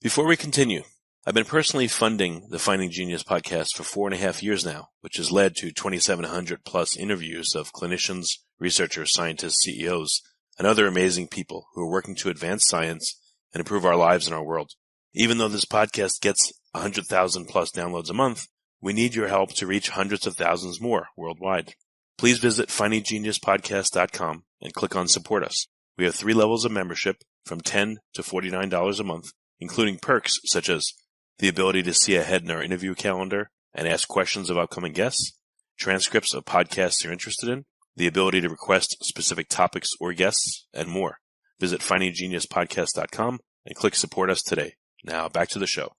Before we continue, I've been personally funding the Finding Genius podcast for 4.5 years now, which has led to 2,700 plus interviews of clinicians, researchers, scientists, CEOs, and other amazing people who are working to advance science and improve our lives and our world. Even though this podcast gets 100,000 plus downloads a month, we need your help to reach hundreds of thousands more worldwide. Please visit findinggeniuspodcast.com and click on Support Us. We have 3 levels of membership from $10 to $49 a month, including perks such as the ability to see ahead in our interview calendar and ask questions of upcoming guests, transcripts of podcasts you're interested in, the ability to request specific topics or guests, and more. Visit findinggeniuspodcast.com and click Support Us today. Now back to the show.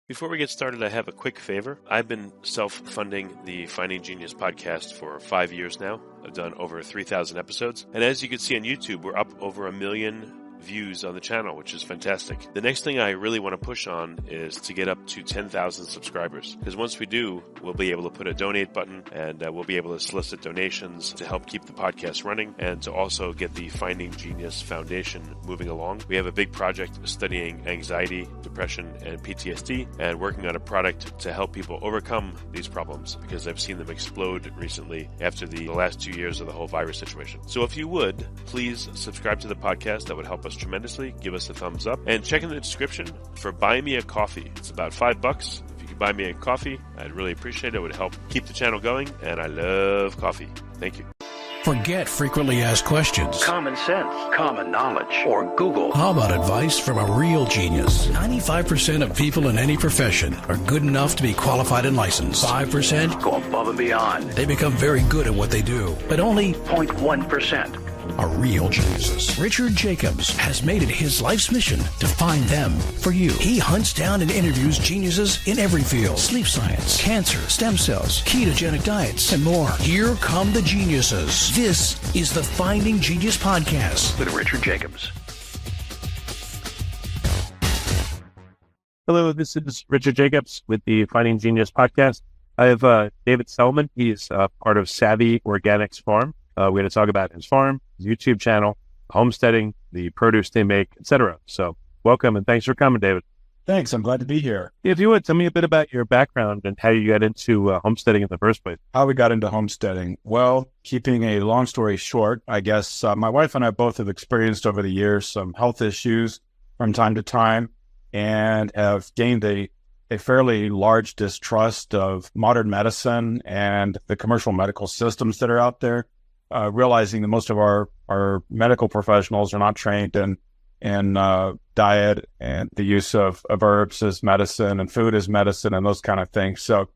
Before we get started, I have a quick favor. I've been self-funding the Finding Genius podcast for 5 years now. I've done over 3,000 episodes. And as you can see on YouTube, we're up over 1 million views on the channel, which is fantastic. The next thing I really want to push on is to get up to 10,000 subscribers, because once we do, we'll be able to put a donate button and we'll be able to solicit donations to help keep the podcast running and to also get the Finding Genius Foundation moving along. We have a big project studying anxiety, depression, and PTSD and working on a product to help people overcome these problems, because I've seen them explode recently after the last 2 years of the whole virus situation. So if you would, please subscribe to the podcast. That would help us tremendously. Give us a thumbs up and check in the description for Buy Me a Coffee. It's about $5. If you could buy me a coffee, I'd really appreciate it. It would help keep the channel going, and I love coffee. Thank you. Forget frequently asked questions, common sense, common knowledge, or Google. How about advice from a real genius? 95% of people in any profession are good enough to be qualified and licensed. 5% go above and beyond. They become very good at what they do, but only 0.1% are real geniuses. Richard Jacobs has made it his life's mission to find them for you. He hunts down and interviews geniuses in every field: sleep science, cancer, stem cells, ketogenic diets, and more. Here come the geniuses. This is the Finding Genius Podcast with Richard Jacobs. Hello, this is Richard Jacobs with the Finding Genius Podcast. I have David Selman. He's part of Savvy Organics Farm. We're going to talk about his farm, his YouTube channel, homesteading, the produce they make, etc. So welcome and thanks for coming, David. Thanks. I'm glad to be here. If you would, tell me a bit about your background and how you got into homesteading in the first place. How we got into homesteading? Well, keeping a long story short, I guess my wife and I both have experienced over the years some health issues from time to time and have gained a fairly large distrust of modern medicine and the commercial medical systems that are out there. Realizing that most of our medical professionals are not trained in diet and the use of herbs as medicine and food as medicine and those kind of things. So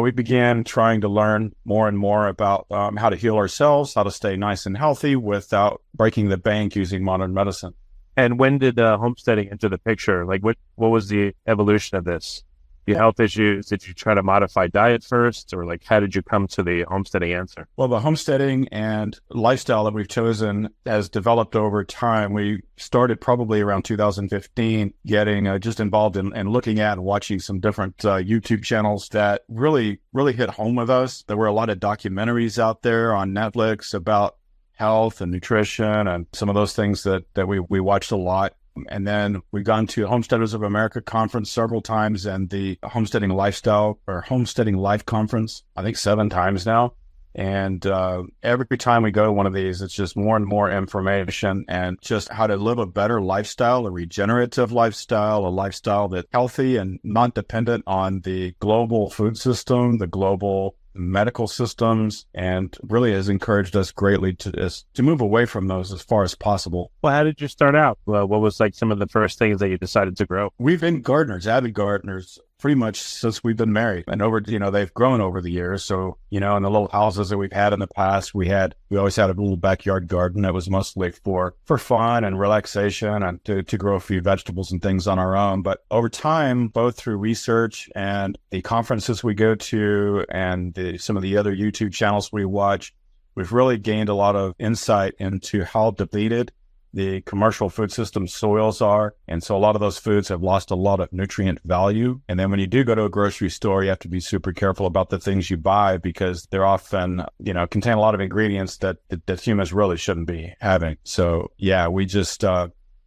we began trying to learn more and more about how to heal ourselves, how to stay nice and healthy without breaking the bank using modern medicine. And when did homesteading enter the picture? Like what was the evolution of this? Your health issues, did you try to modify diet first, or like how did you come to the homesteading answer? Well, the homesteading and lifestyle that we've chosen has developed over time. We started probably around 2015 getting just involved in looking at and watching some different YouTube channels that really hit home with us. There were a lot of documentaries out there on Netflix about health and nutrition and some of those things that we watched a lot. And then we've gone to Homesteaders of America conference several times and the Homesteading Lifestyle or Homesteading Life conference, I think 7 times now. And every time we go to one of these, it's just more and more information and just how to live a better lifestyle, a regenerative lifestyle, a lifestyle that's healthy and not dependent on the global food system, the global medical systems, and really has encouraged us greatly to move away from those as far as possible. Well, how did you start out? What was like some of the first things that you decided to grow? We've been gardeners, avid gardeners, pretty much since we've been married, and they've grown over the years. So, in the little houses that we've had in the past, we always had a little backyard garden that was mostly for fun and relaxation and to grow a few vegetables and things on our own. But over time, both through research and the conferences we go to and some of the other YouTube channels we watch, we've really gained a lot of insight into how depleted the commercial food system soils are. And so a lot of those foods have lost a lot of nutrient value. And then when you do go to a grocery store, you have to be super careful about the things you buy because they're often, contain a lot of ingredients that humans really shouldn't be having. So yeah, we just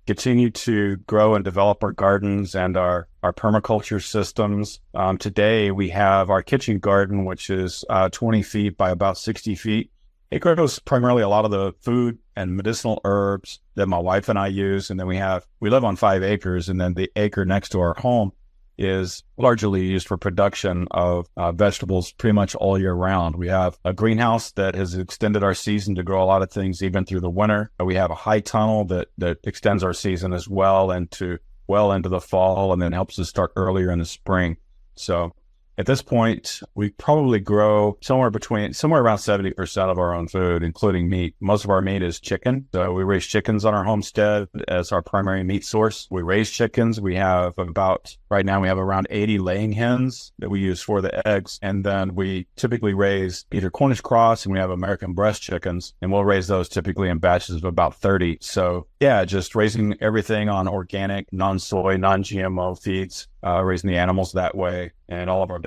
continue to grow and develop our gardens and our permaculture systems. Today, we have our kitchen garden, which is 20 feet by about 60 feet. It grows primarily a lot of the food and medicinal herbs that my wife and I use. And then we live on 5 acres, and then the acre next to our home is largely used for production of vegetables pretty much all year round. We have a greenhouse that has extended our season to grow a lot of things even through the winter. We have a high tunnel that extends our season as well into the fall, and then helps us start earlier in the spring. So at this point, we probably grow somewhere around 70% of our own food, including meat. Most of our meat is chicken. So we raise chickens on our homestead as our primary meat source. We raise chickens. Right now we have around 80 laying hens that we use for the eggs. And then we typically raise either Cornish cross, and we have American breast chickens, and we'll raise those typically in batches of about 30. So yeah, just raising everything on organic, non-soy, non-GMO feeds, raising the animals that way, and all of our...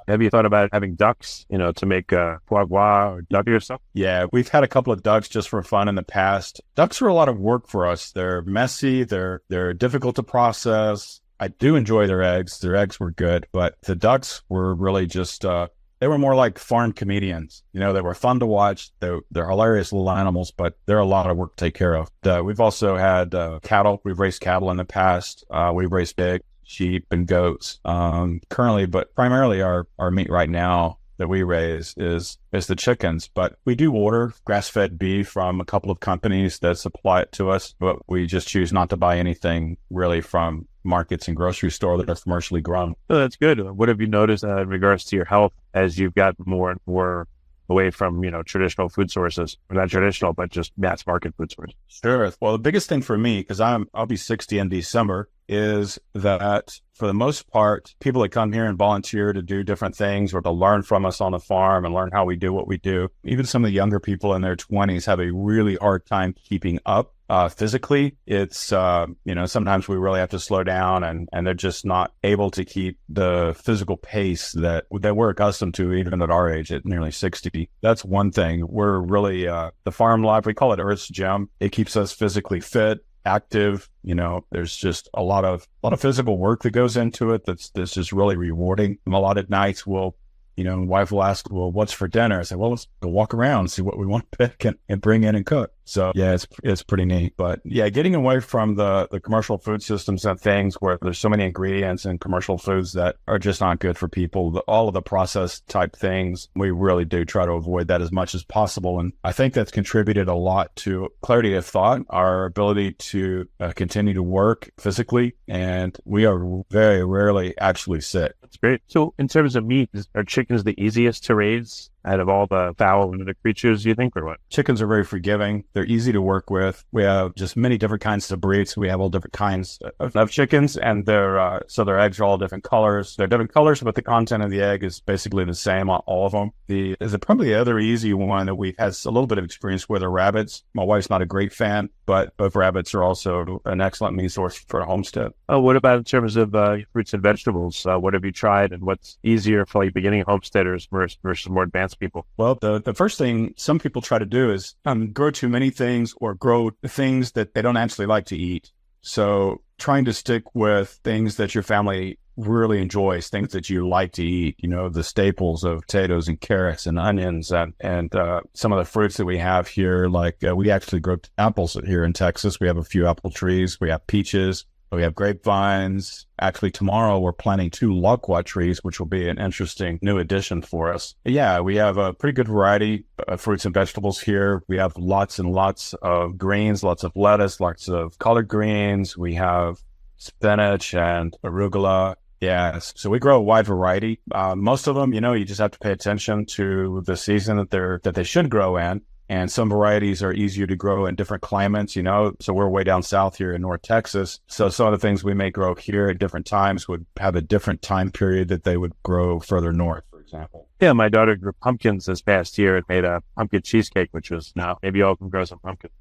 Have you thought about having ducks, to make foie gras or duck or something? Yeah, we've had a couple of ducks just for fun in the past. Ducks are a lot of work for us. They're messy. They're difficult to process. I do enjoy their eggs. Their eggs were good, but the ducks were really just... they were more like farm comedians. They were fun to watch. They're hilarious little animals, but they're a lot of work to take care of. We've also had cattle. We've raised cattle in the past. We've raised pigs, sheep, and goats currently, but primarily our meat right now that we raise is the chickens. But we do order grass-fed beef from a couple of companies that supply it to us, but we just choose not to buy anything really from markets and grocery store that are commercially grown. Oh, that's good. What have you noticed in regards to your health as you've gotten more and more away from, traditional food sources? Or not traditional, but just mass market food sources. Sure. Well, the biggest thing for me, because I'll be 60 in December, is that for the most part, people that come here and volunteer to do different things or to learn from us on the farm and learn how we do what we do, even some of the younger people in their 20s have a really hard time keeping up. Physically, it's, sometimes we really have to slow down, and they're just not able to keep the physical pace that we're accustomed to even at our age, at nearly 60. That's one thing. We're really, the farm life, we call it Earth's Gym. It keeps us physically fit, active. There's just a lot of physical work that goes into it that's just really rewarding. And a lot of nights wife will ask, well, what's for dinner? I say, well, let's go walk around, see what we want to pick and bring in and cook. So yeah, it's pretty neat. But yeah, getting away from the commercial food systems and things where there's so many ingredients in commercial foods that are just not good for people. All of the processed type things, we really do try to avoid that as much as possible. And I think that's contributed a lot to clarity of thought, our ability to continue to work physically. And we are very rarely actually sick. That's great. So in terms of meat, are chickens the easiest to raise out of all the fowl and the creatures, you think, or what? Chickens are very forgiving. They're easy to work with. We have just many different kinds of breeds. We have all different kinds of chickens, and their eggs are all different colors. They're different colors, but the content of the egg is basically the same on all of them. There's probably the other easy one that we've had a little bit of experience with are rabbits. My wife's not a great fan, but both rabbits are also an excellent meat source for a homestead. Oh, what about in terms of fruits and vegetables? What have you tried, and what's easier for beginning homesteaders versus more advanced people? Well, the first thing some people try to do is grow too many things or grow things that they don't actually like to eat. So trying to stick with things that your family really enjoys, things that you like to eat, the staples of potatoes and carrots and onions and some of the fruits that we have here. We actually grow apples here in Texas. We have a few apple trees. We have peaches. We have grapevines. Actually, tomorrow we're planting 2 loquat trees, which will be an interesting new addition for us. Yeah, we have a pretty good variety of fruits and vegetables here. We have lots and lots of greens, lots of lettuce, lots of collard greens. We have spinach and arugula. Yes. So we grow a wide variety. Most of them, you just have to pay attention to the season that they should grow in. And some varieties are easier to grow in different climates, So we're way down south here in North Texas. So some of the things we may grow here at different times would have a different time period that they would grow further north, for example. Yeah, my daughter grew pumpkins this past year and made a pumpkin cheesecake, which was now maybe y'all can grow some pumpkins.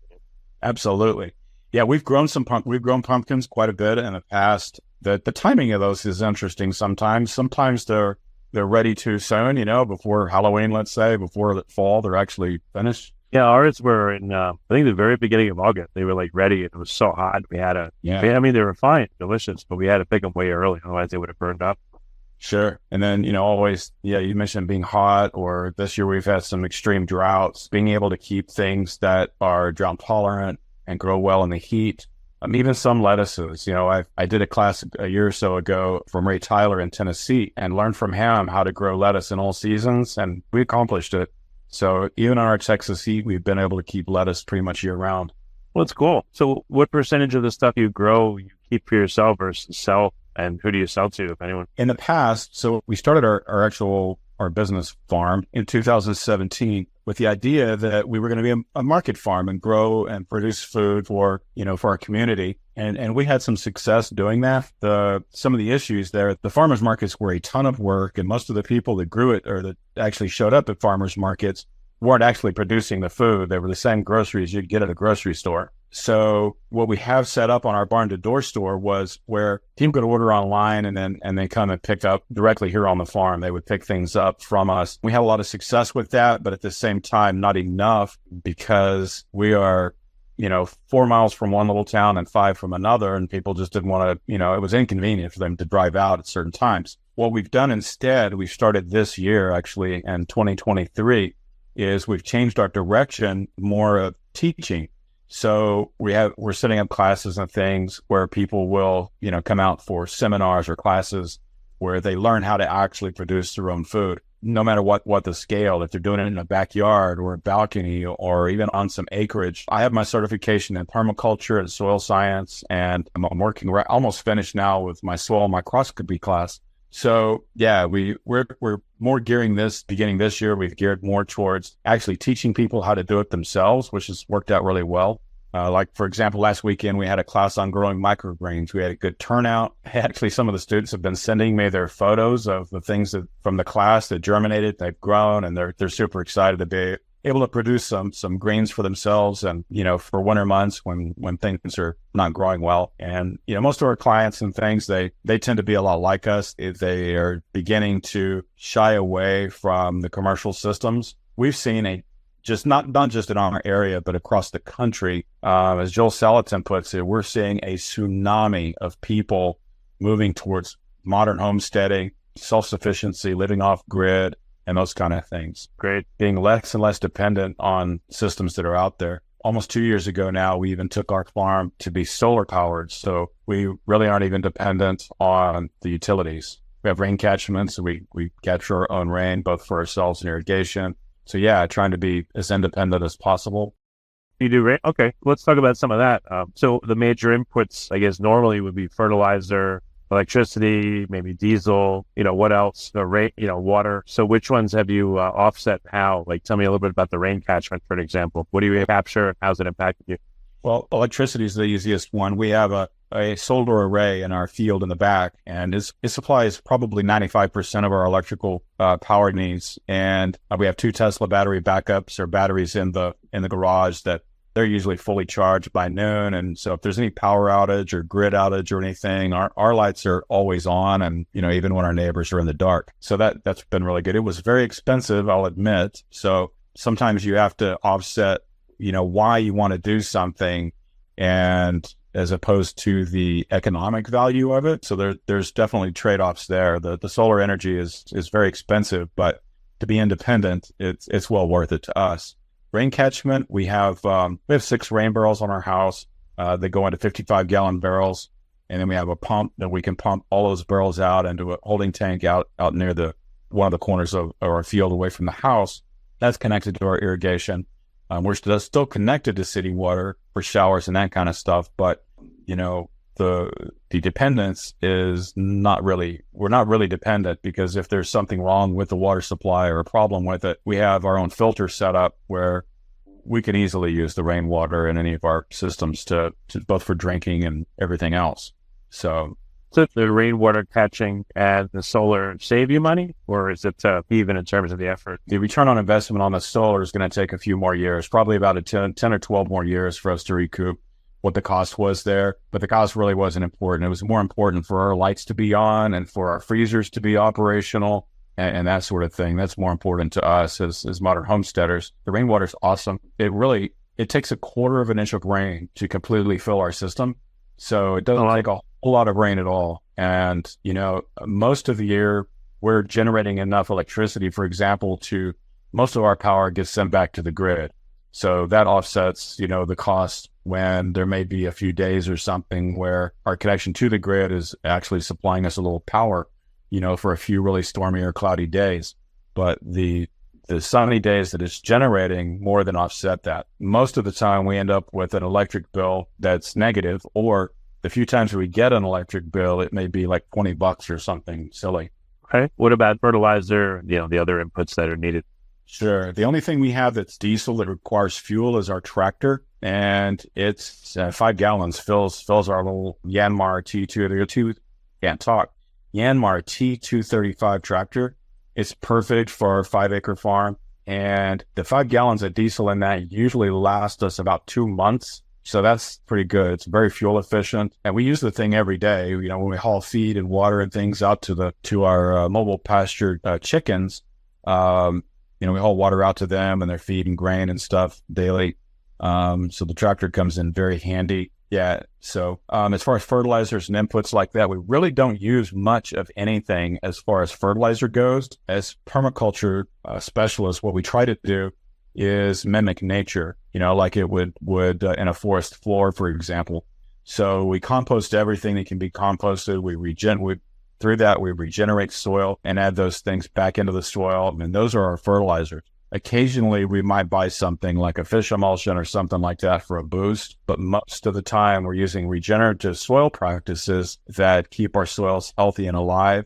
Absolutely. Yeah, we've grown pumpkins quite a bit in the past. The timing of those is interesting sometimes. Sometimes they're ready too soon, before Halloween, let's say, before the fall, they're actually finished. Yeah, ours were in, I think the very beginning of August. They were like ready. It was so hot. We had to, I mean, they were fine, delicious, but we had to pick them way early. Otherwise they would have burned up. Sure. And then, always, you mentioned being hot, or this year we've had some extreme droughts, being able to keep things that are drought tolerant and grow well in the heat. Even some lettuces, I did a class a year or so ago from Ray Tyler in Tennessee and learned from him how to grow lettuce in all seasons, and we accomplished it. So even in our Texas heat, we've been able to keep lettuce pretty much year round. Well, it's cool. So what percentage of the stuff you grow, you keep for yourself versus sell? And who do you sell to, if anyone? In the past, so we started our business farm in 2017 with the idea that we were going to be a market farm and grow and produce food for our community. And we had some success doing that. Some of the issues there, the farmers markets were a ton of work, and most of the people that grew it or that actually showed up at farmers markets weren't actually producing the food. They were the same groceries you'd get at a grocery store. So what we have set up on our barn to door store was where people could order online and then come and pick up directly here on the farm. They would pick things up from us. We had a lot of success with that, but at the same time, not enough, because we are, 4 miles from one little town and 5 from another. And people just didn't want to, it was inconvenient for them to drive out at certain times. What we've done instead, we've started this year actually in 2023, is we've changed our direction more of teaching. So we're setting up classes and things where people will, come out for seminars or classes where they learn how to actually produce their own food, no matter what the scale, if they're doing it in a backyard or a balcony or even on some acreage. I have my certification in permaculture and soil science, and I'm working almost finished now with my soil microscopy class. So yeah, we're more beginning this year, we've geared more towards actually teaching people how to do it themselves, which has worked out really well. Like, for example, last weekend, we had a class on growing microgreens. We had a good turnout. Actually, some of the students have been sending me their photos of the things from the class that germinated, they've grown, and they're super excited to be able to produce some greens for themselves and, for winter months when things are not growing well. And, most of our clients and things, they tend to be a lot like us. They are beginning to shy away from the commercial systems. We've seen not just in our area, but across the country. As Joel Salatin puts it, we're seeing a tsunami of people moving towards modern homesteading, self-sufficiency, living off grid, and those kind of things. Great. Being less and less dependent on systems that are out there. Almost 2 years ago now, we even took our farm to be solar powered. So we really aren't even dependent on the utilities. We have rain catchments, so we capture our own rain, both for ourselves and irrigation. So yeah, trying to be as independent as possible. You do rain? Okay, let's talk about some of that. So the major inputs, I guess, normally would be fertilizer, electricity, maybe diesel, what else? Rain, water. So which ones have you offset how? Like, tell me a little bit about the rain catchment, for an example. What do you capture and how's it impacted you? Well, electricity is the easiest one. We have a solar array in our field in the back, and it supplies probably 95% of our electrical power needs. And we have 2 Tesla battery backups or batteries in the garage that they're usually fully charged by noon. And so if there's any power outage or grid outage or anything, our lights are always on, and, even when our neighbors are in the dark. So that's been really good. It was very expensive, I'll admit. So sometimes you have to offset, why you want to do something, and as opposed to the economic value of it. So there's definitely trade-offs there. The solar energy is very expensive, but to be independent, it's well worth it to us. Rain catchment, we have 6 rain barrels on our house. They go into 55-gallon barrels, and then we have a pump that we can pump all those barrels out into a holding tank out near one of the corners of our field away from the house. That's connected to our irrigation. We're still connected to city water for showers and that kind of stuff, but the dependence is we're not really dependent, because if there's something wrong with the water supply or a problem with it, we have our own filter set up where we can easily use the rainwater in any of our systems to both for drinking and everything else. So the rainwater catching and the solar save you money, or is it even in terms of the effort? The return on investment on the solar is going to take a few more years, probably about 10 or 12 more years for us to recoup what the cost was there. But the cost really wasn't important. It was more important for our lights to be on and for our freezers to be operational and that sort of thing. That's more important to us as modern homesteaders. The rainwater is awesome. It takes a quarter of an inch of rain to completely fill our system. So it doesn't take a whole lot of rain at all. And, most of the year we're generating enough electricity, for example, to most of our power gets sent back to the grid. So that offsets, the cost when there may be a few days or something where our connection to the grid is actually supplying us a little power, for a few really stormy or cloudy days. But the sunny days that it's generating more than offset that. Most of the time we end up with an electric bill that's negative, or the few times we get an electric bill, it may be like $20 or something silly. Okay. What about fertilizer, the other inputs that are needed? Sure. The only thing we have that's diesel that requires fuel is our tractor, and it's 5 gallons fills our little Yanmar Yanmar T235 tractor. It's perfect for our 5-acre farm, and the 5 gallons of diesel in that usually last us about 2 months. So that's pretty good. It's very fuel efficient, and we use the thing every day. When we haul feed and water and things out to our mobile pasture chickens. We haul water out to them and their feed and grain and stuff daily. So the tractor comes in very handy. Yeah. So as far as fertilizers and inputs like that, we really don't use much of anything as far as fertilizer goes. As permaculture specialists, what we try to do is mimic nature, like it would in a forest floor, for example. So we compost everything that can be composted. Through that, we regenerate soil and add those things back into the soil, and those are our fertilizers. Occasionally, we might buy something like a fish emulsion or something like that for a boost, but most of the time, we're using regenerative soil practices that keep our soils healthy and alive.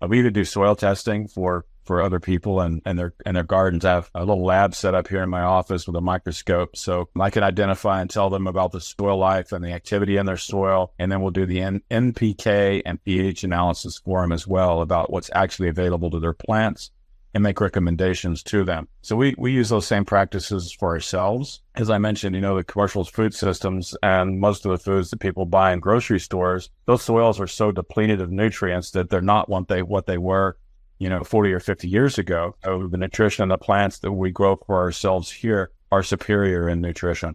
We even do soil testing for other people and their gardens. I have a little lab set up here in my office with a microscope, so I can identify and tell them about the soil life and the activity in their soil, and then we'll do the NPK and pH analysis for them as well about what's actually available to their plants and make recommendations to them. So we use those same practices for ourselves. As I mentioned, the commercial food systems and most of the foods that people buy in grocery stores, those soils are so depleted of nutrients that they're not what they were 40 or 50 years ago. So the nutrition of the plants that we grow for ourselves here are superior in nutrition,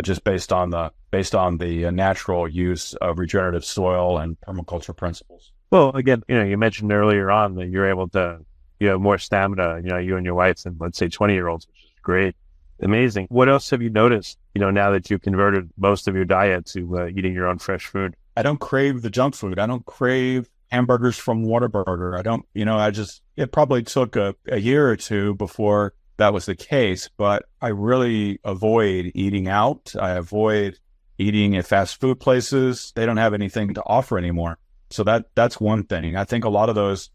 just based on the natural use of regenerative soil and permaculture principles. Well, again, you mentioned earlier on that you're able to, more stamina, you and your wife, and let's say 20-year-olds, which is great. Amazing. What else have you noticed, now that you've converted most of your diet to eating your own fresh food? I don't crave the junk food. I don't crave hamburgers from Whataburger. I don't, it probably took a year or two before that was the case, but I really avoid eating out. I avoid eating at fast food places. They don't have anything to offer anymore. So that's one thing. I think a lot of those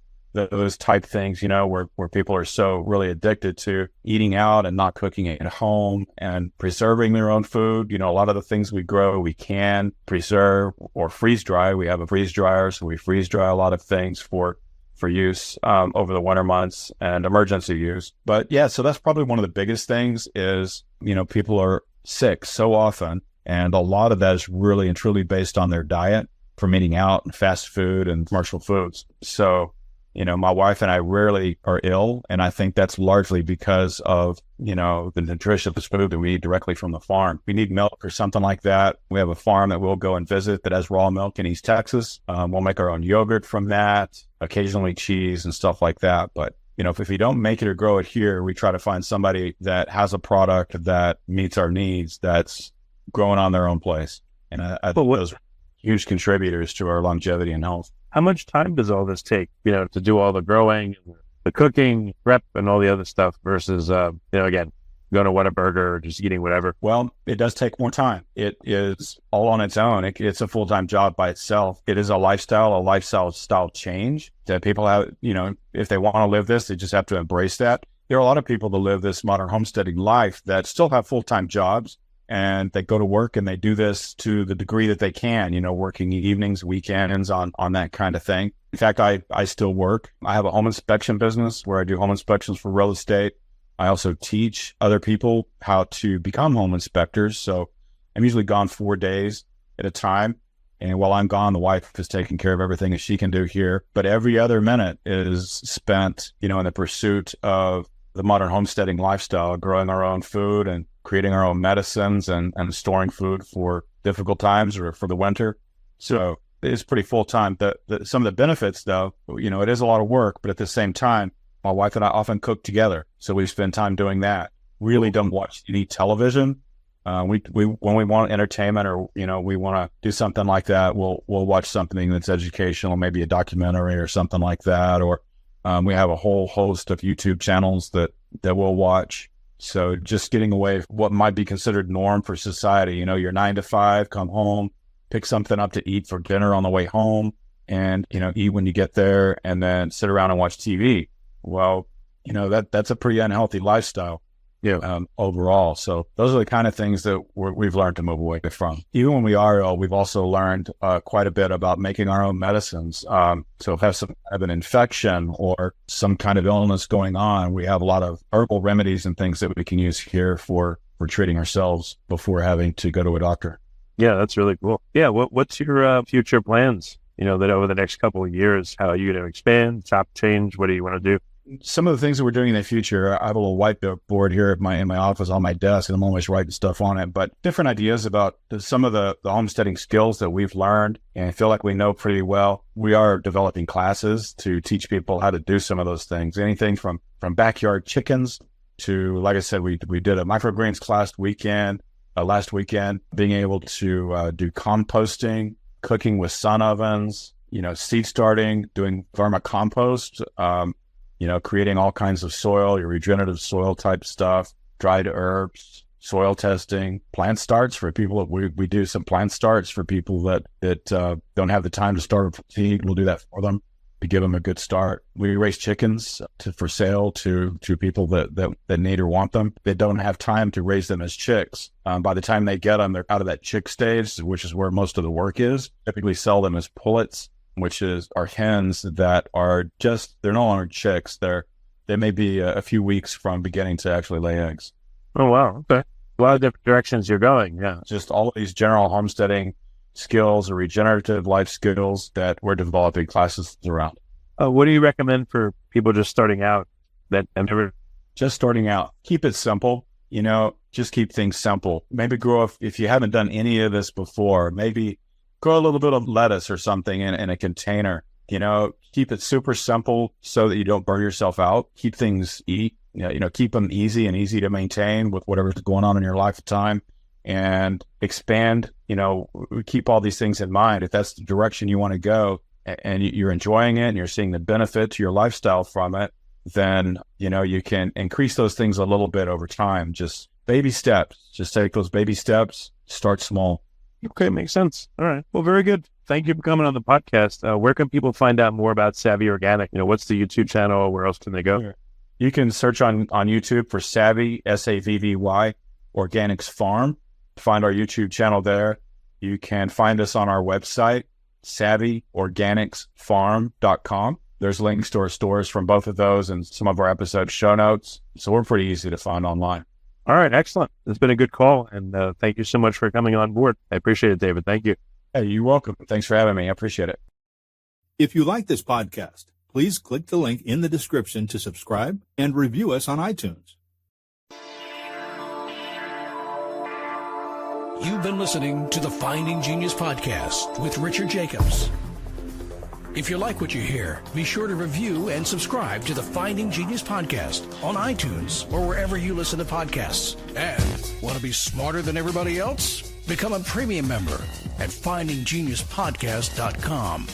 type things, where people are so really addicted to eating out and not cooking it at home and preserving their own food. A lot of the things we grow, we can preserve or freeze dry. We have a freeze dryer, so we freeze dry a lot of things for use over the winter months and emergency use. But yeah, so that's probably one of the biggest things is, people are sick so often, and a lot of that is really and truly based on their diet from eating out and fast food and commercial foods. So my wife and I rarely are ill, and I think that's largely because of, the nutritious food that we eat directly from the farm. We need milk or something like that. We have a farm that we'll go and visit that has raw milk in East Texas. We'll make our own yogurt from that, occasionally cheese and stuff like that. But, if we don't make it or grow it here, we try to find somebody that has a product that meets our needs that's growing on their own place. And I think those are huge contributors to our longevity and health. How much time does all this take, to do all the growing, the cooking, prep, and all the other stuff versus, again, going to Whataburger or just eating whatever? Well, it does take more time. It is all on its own. It's a full-time job by itself. It is a lifestyle style change that people have, if they want to live this, they just have to embrace that. There are a lot of people that live this modern homesteading life that still have full-time jobs, and they go to work and they do this to the degree that they can, working evenings, weekends on that kind of thing. In fact, I still work. I have a home inspection business where I do home inspections for real estate. I also teach other people how to become home inspectors. So I'm usually gone 4 days at a time. And while I'm gone, the wife is taking care of everything that she can do here. But every other minute is spent, in the pursuit of the modern homesteading lifestyle, growing our own food and creating our own medicines and storing food for difficult times or for the winter. So it's pretty full time. Some of the benefits, though, it is a lot of work, but at the same time, my wife and I often cook together. So we spend time doing that. Really don't watch any television. We when we want entertainment or, we want to do something like that, we'll watch something that's educational, maybe a documentary or something like that. Or we have a whole host of YouTube channels that we'll watch. So just getting away from what might be considered norm for society, you're 9 to 5, come home, pick something up to eat for dinner on the way home and, eat when you get there and then sit around and watch TV. Well, that's a pretty unhealthy lifestyle. Yeah. Overall. So those are the kind of things that we've learned to move away from. Even when we are ill, we've also learned quite a bit about making our own medicines. So if we have some kind of an infection or some kind of illness going on, we have a lot of herbal remedies and things that we can use here for treating ourselves before having to go to a doctor. Yeah, that's really cool. Yeah. What's your future plans? That over the next couple of years, how are you going to expand, chop, change? What do you want to do? Some of the things that we're doing in the future, I have a little whiteboard here in my office on my desk, and I'm always writing stuff on it, but different ideas about some of the homesteading skills that we've learned and feel like we know pretty well. We are developing classes to teach people how to do some of those things. Anything from backyard chickens to, like I said, we did a microgreens class last weekend, being able to do composting, cooking with sun ovens, seed starting, doing vermicompost, creating all kinds of soil, your regenerative soil type stuff, dried herbs, soil testing, plant starts for people. We do some plant starts for people that don't have the time to start with seed. We'll do that for them to give them a good start. We raise chickens for sale to people that need or want them. They don't have time to raise them as chicks. By the time they get them, they're out of that chick stage, which is where most of the work is. Typically sell them as pullets, which are hens that are they're no longer chicks. They may be a few weeks from beginning to actually lay eggs. Oh, wow. Okay. A lot of different directions you're going. Yeah. Just all of these general homesteading skills or regenerative life skills that we're developing classes around. What do you recommend for people just starting out Just starting out, keep it simple. Just keep things simple. Maybe grow up, if you haven't done any of this before, maybe grow a little bit of lettuce or something in a container. Keep it super simple so that you don't burn yourself out. Keep things keep them easy and easy to maintain with whatever's going on in your life at the time, and expand. Keep all these things in mind. If that's the direction you want to go and you're enjoying it and you're seeing the benefit to your lifestyle from it, then, you can increase those things a little bit over time. Just baby steps. Just take those baby steps. Start small. Okay, makes sense. All right. Well, very good. Thank you for coming on the podcast. Where can people find out more about Savvy Organic? What's the YouTube channel? Where else can they go? You can search on YouTube for Savvy, Savvy, Organics Farm. Find our YouTube channel there. You can find us on our website, savvyorganicsfarm.com. There's links to our stores from both of those and some of our episode show notes. So we're pretty easy to find online. All right. Excellent. It's been a good call. And thank you so much for coming on board. I appreciate it, David. Thank you. Hey, you're welcome. Thanks for having me. I appreciate it. If you like this podcast, please click the link in the description to subscribe and review us on iTunes. You've been listening to the Finding Genius podcast with Richard Jacobs. If you like what you hear, be sure to review and subscribe to the Finding Genius podcast on iTunes or wherever you listen to podcasts. And want to be smarter than everybody else? Become a premium member at findinggeniuspodcast.com.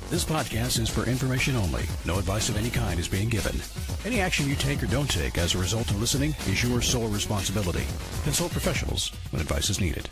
This podcast is for information only. No advice of any kind is being given. Any action you take or don't take as a result of listening is your sole responsibility. Consult professionals when advice is needed.